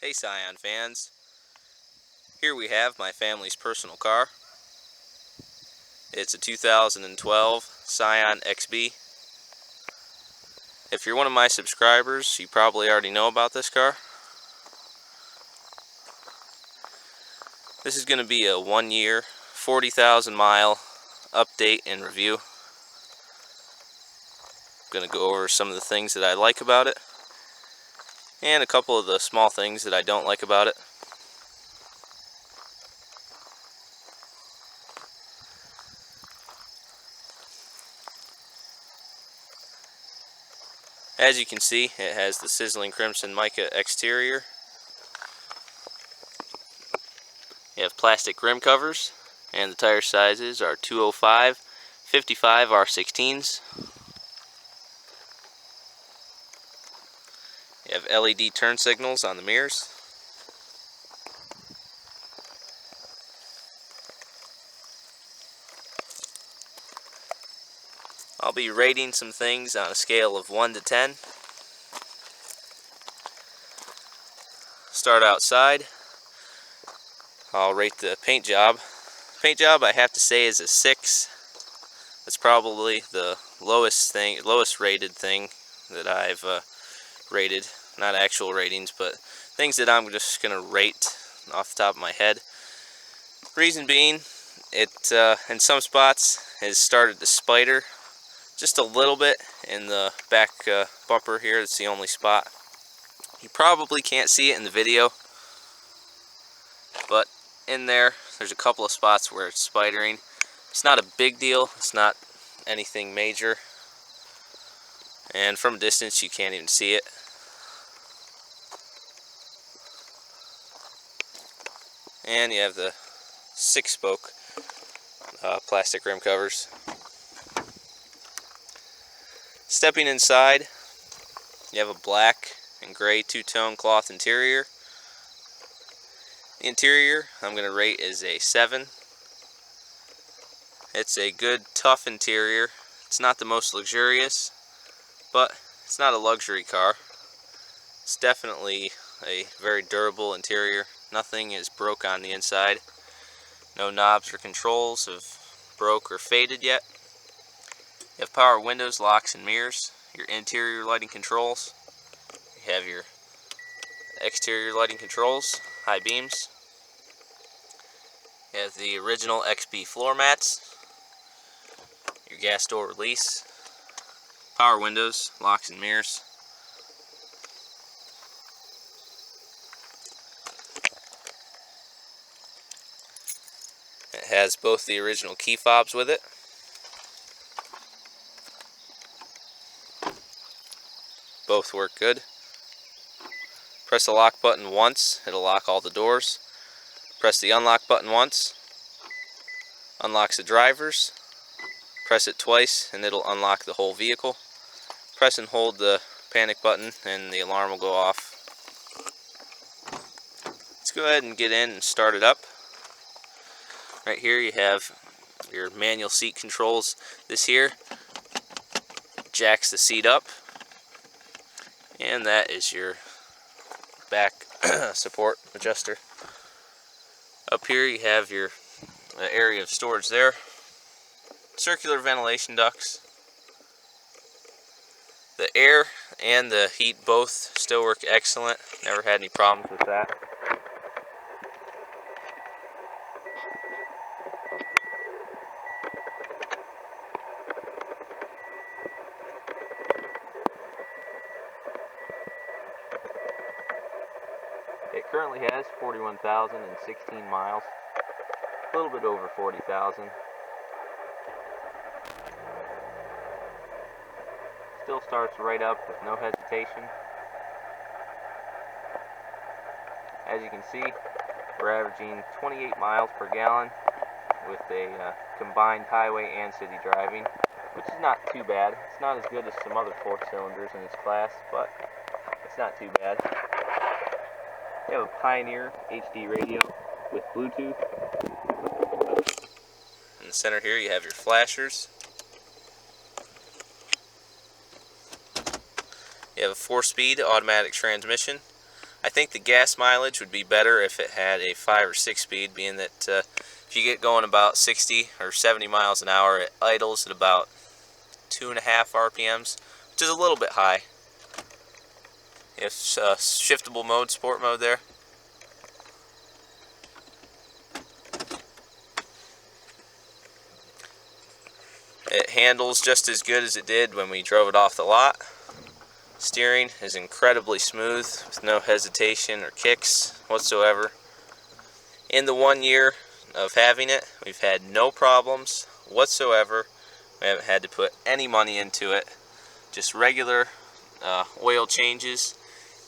Hey Scion fans, here we have my family's personal car. It's a 2012 Scion XB. If you're one of my subscribers, you probably already know about this car. This is going to be a 1 year, 40,000 mile update and review. I'm going to go over some of the things that I like about it and a couple of the small things that I don't like about it. As you can see, it has the sizzling crimson mica exterior. You have plastic rim covers, and the tire sizes are 205, 55 R16s. You have LED turn signals on the mirrors. I'll be rating some things on a scale of 1 to 10. Start outside. I'll rate the paint job. Paint job, I have to say, is a 6. That's probably the lowest rated thing that I've rated. Not actual ratings, but things that I'm just gonna rate off the top of my head. Reason being, it in some spots has started to spider just a little bit in the back bumper here. It's the only spot. You probably can't see it in the video, but in there's a couple of spots where it's spidering. It's not a big deal. It's not anything major, and from a distance you can't even see it. And you have the 6-spoke plastic rim covers. Stepping inside, you have a black and gray two-tone cloth interior. The interior I'm going to rate as a 7. It's a good, tough interior. It's not the most luxurious, but it's not a luxury car. It's definitely a very durable interior. Nothing is broke on the inside. No knobs or controls have broke or faded yet. You have power windows, locks, and mirrors. Your interior lighting controls. You have your exterior lighting controls, high beams. You have the original XB floor mats. Your gas door release. Power windows, locks, and mirrors. It has both the original key fobs with it. Both work good. Press the lock button once, it'll lock all the doors. Press the unlock button once, unlocks the drivers. Press it twice and it'll unlock the whole vehicle. Press and hold the panic button and the alarm will go off. Let's go ahead and get in and start it up. Right here you have your manual seat controls. This here jacks the seat up, and that is your back support adjuster. Up here you have your area of storage there. Circular ventilation ducts. The air and the heat both still work excellent. Never had any problems with that. It currently has 41,016 miles, a little bit over 40,000. Still starts right up with no hesitation. As you can see, we're averaging 28 miles per gallon with a combined highway and city driving, which is not too bad. It's not as good as some other 4-cylinders in its class, but it's not too bad. You have a Pioneer HD radio with Bluetooth. In the center here you have your flashers. You have a 4-speed automatic transmission I think the gas mileage would be better if it had a 5 or 6 speed, being that if you get going about 60 or 70 miles an hour, it idles at about 2.5 RPMs, which is a little bit high. If shiftable mode, sport mode there. It handles just as good as it did when we drove it off the lot. Steering is incredibly smooth with no hesitation or kicks whatsoever. In the 1 year of having it, we've had no problems whatsoever. We haven't had to put any money into it. Just regular oil changes,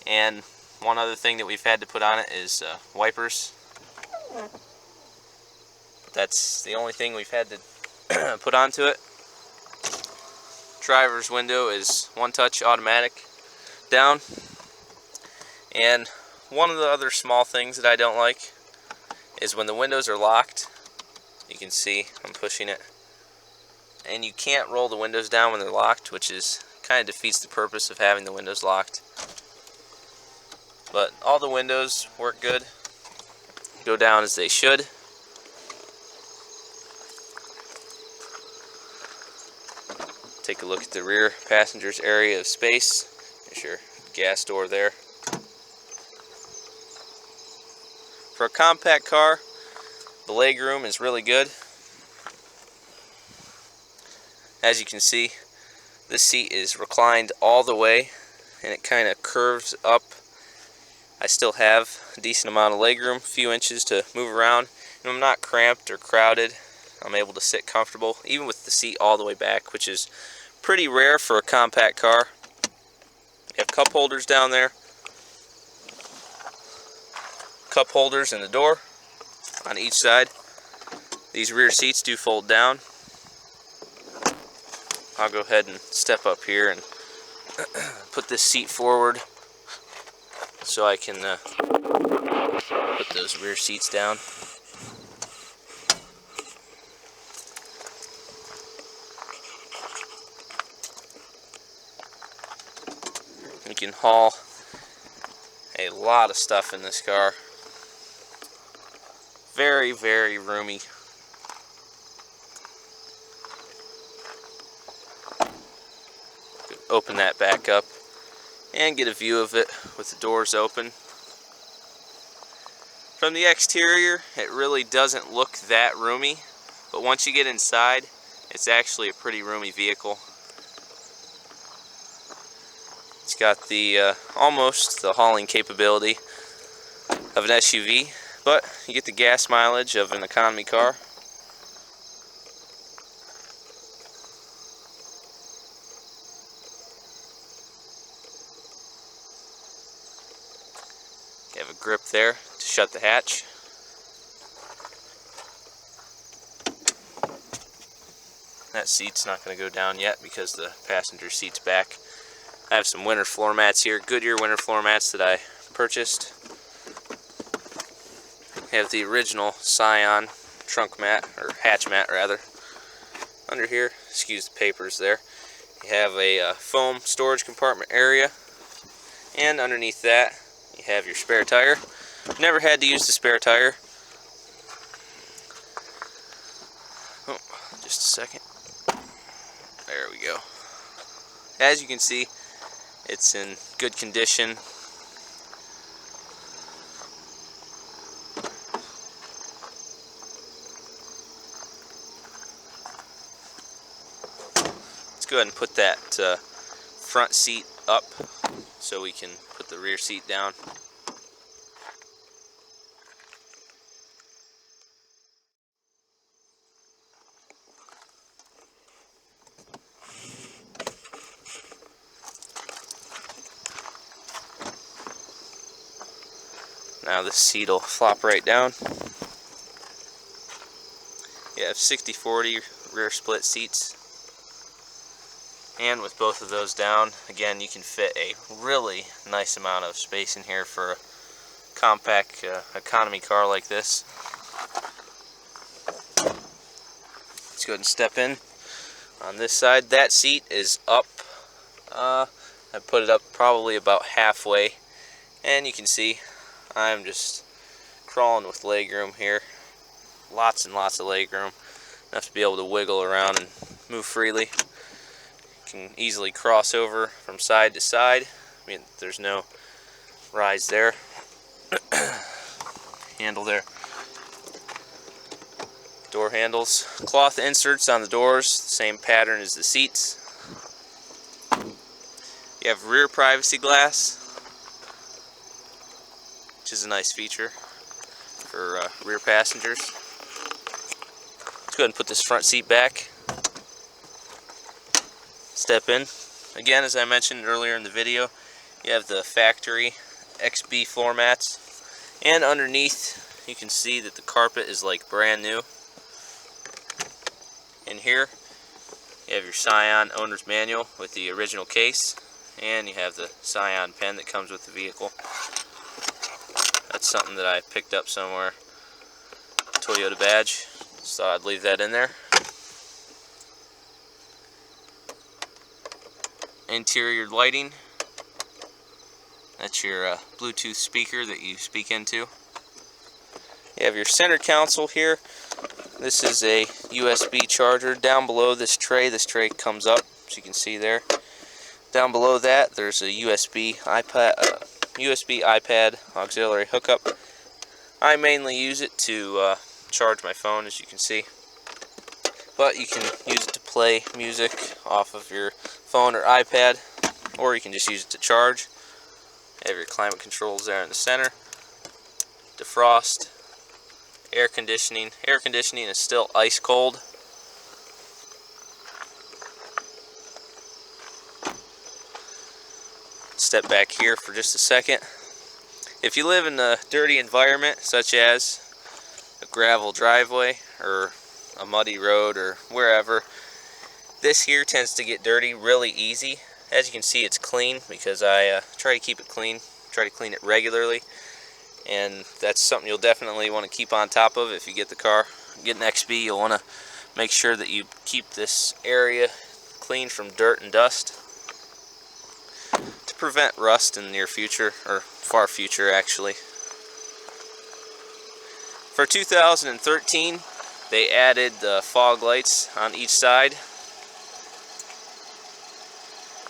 and one other thing that we've had to put on it is wipers. That's the only thing we've had to put onto it. Driver's window is one touch automatic down. And one of the other small things that I don't like is when the windows are locked. You can see I'm pushing it, and you can't roll the windows down when they're locked, which is kind of defeats the purpose of having the windows locked. But all the windows work good, go down as they should. Take a look at the rear passenger's area of space. There's your gas door there. For a compact car, the legroom is really good. As you can see, this seat is reclined all the way, and it kind of curves up. I still have a decent amount of legroom, a few inches to move around, and I'm not cramped or crowded. I'm able to sit comfortable, even with the seat all the way back, which is pretty rare for a compact car. You have cup holders down there, cup holders in the door on each side. These rear seats do fold down. I'll go ahead and step up here and put this seat forward so I can put those rear seats down. You can haul a lot of stuff in this car. Very, very roomy. Open that back up and get a view of it with the doors open. From the exterior, it really doesn't look that roomy, but once you get inside, it's actually a pretty roomy vehicle. It's got the almost the hauling capability of an SUV, but you get the gas mileage of an economy car. You have a grip there to shut the hatch. That seat's not going to go down yet because the passenger seat's back. I have some winter floor mats here, Goodyear winter floor mats that I purchased. I have the original Scion trunk mat, or hatch mat rather. Under here, excuse the papers there, you have a foam storage compartment area, and underneath that you have your spare tire. Never had to use the spare tire. Oh, just a second. There we go. As you can see, it's in good condition. Let's go ahead and put that front seat up so we can put the rear seat down. Now this seat will flop right down. You have 60/40 rear split seats. And with both of those down, again, you can fit a really nice amount of space in here for a compact economy car like this. Let's go ahead and step in. On this side, that seat is up. I put it up probably about halfway. And you can see I'm just crawling with leg room here. Lots and lots of leg room. Enough to be able to wiggle around and move freely. You can easily cross over from side to side. I mean, there's no rise there. Handle there. Door handles. Cloth inserts on the doors, same pattern as the seats. You have rear privacy glass, which is a nice feature for rear passengers. Let's go ahead and put this front seat back. Step in. Again, as I mentioned earlier in the video, you have the factory XB floor mats, and underneath you can see that the carpet is like brand new. In here you have your Scion owner's manual with the original case, and you have the Scion pen that comes with the vehicle. That's something that I picked up somewhere. Toyota badge. Just thought I'd leave that in there. Interior lighting. That's your Bluetooth speaker that you speak into. You have your center console here. This is a USB charger. Down below this tray comes up, as you can see there. Down below that, there's a USB iPad auxiliary hookup. I mainly use it to charge my phone, as you can see. But you can use it to play music off of your phone or iPad, or you can just use it to charge. You have your climate controls there in the center. Defrost. Air conditioning. Air conditioning is still ice cold. Step back here for just a second. If you live in a dirty environment, such as a gravel driveway or a muddy road or wherever, this here tends to get dirty really easy. As you can see, it's clean because I try to keep it clean, try to clean it regularly, and that's something you'll definitely want to keep on top of if you get the car. Get an XB, you'll want to make sure that you keep this area clean from dirt and dust to prevent rust in the near future, or far future actually. For 2013, they added the fog lights on each side.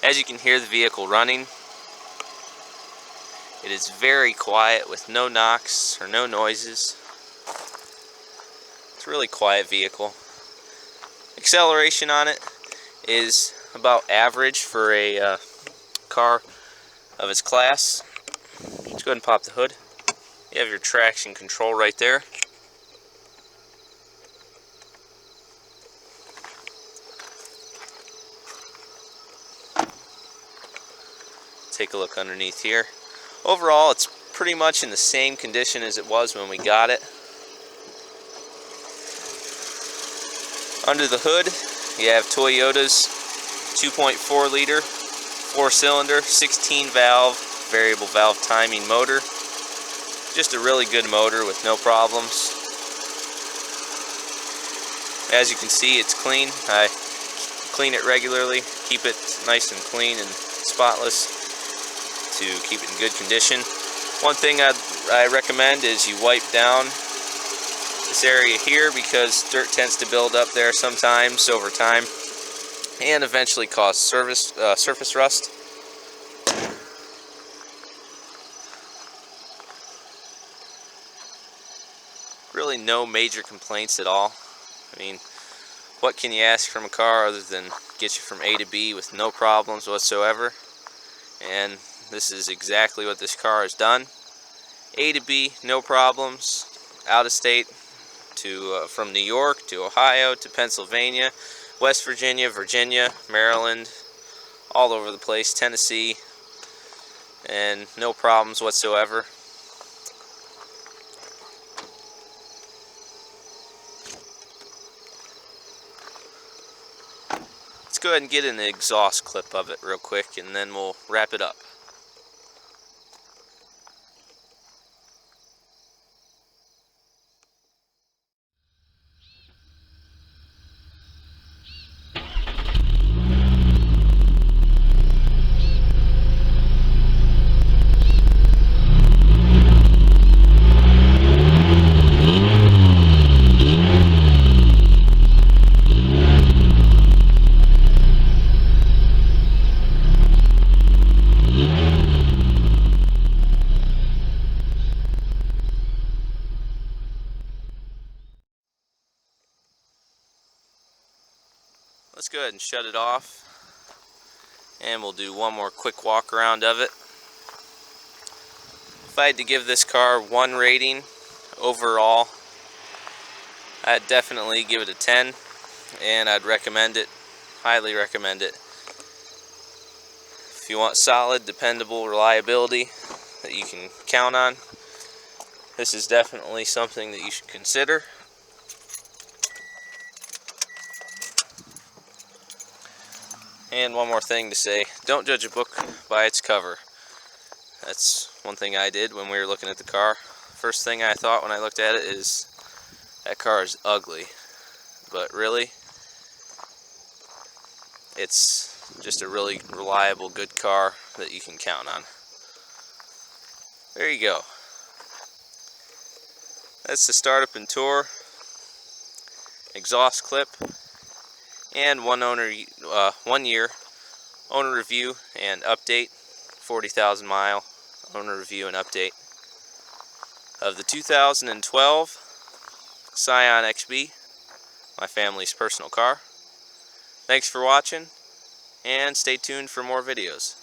As you can hear the vehicle running, it is very quiet with no knocks or no noises. It's a really quiet vehicle. Acceleration on it is about average for a car of its class. Let's go ahead and pop the hood. You have your traction control right there. Take a look underneath here. Overall, it's pretty much in the same condition as it was when we got it. Under the hood, you have Toyota's 2.4 liter, 4-cylinder, 16-valve, variable valve timing motor. Just a really good motor with no problems. As you can see, it's clean. I clean it regularly, keep it nice and clean and spotless to keep it in good condition. One thing I recommend is you wipe down this area here, because dirt tends to build up there sometimes over time and eventually cause surface rust. Really no major complaints at all. I mean, what can you ask from a car other than get you from A to B with no problems whatsoever? And this is exactly what this car has done. A to B, no problems. Out of state, to from New York to Ohio to Pennsylvania, West Virginia, Virginia, Maryland, all over the place, Tennessee, and no problems whatsoever. Let's go ahead and get an exhaust clip of it real quick, and then we'll wrap it up. let's go ahead and shut it off, and we'll do one more quick walk around of it. If I had to give this car one rating overall, I'd definitely give it a 10, and I'd recommend it, highly recommend it. If you want solid, dependable reliability that you can count on, this is definitely something that you should consider. And one more thing to say, don't judge a book by its cover. That's one thing I did when we were looking at the car. First thing I thought when I looked at it is, that car is ugly. But really, it's just a really reliable, good car that you can count on. There you go. That's the startup and tour, exhaust clip, and 1 year owner review and update, 40,000 mile owner review and update of the 2012 Scion XB, my family's personal car. Thanks for watching, and stay tuned for more videos.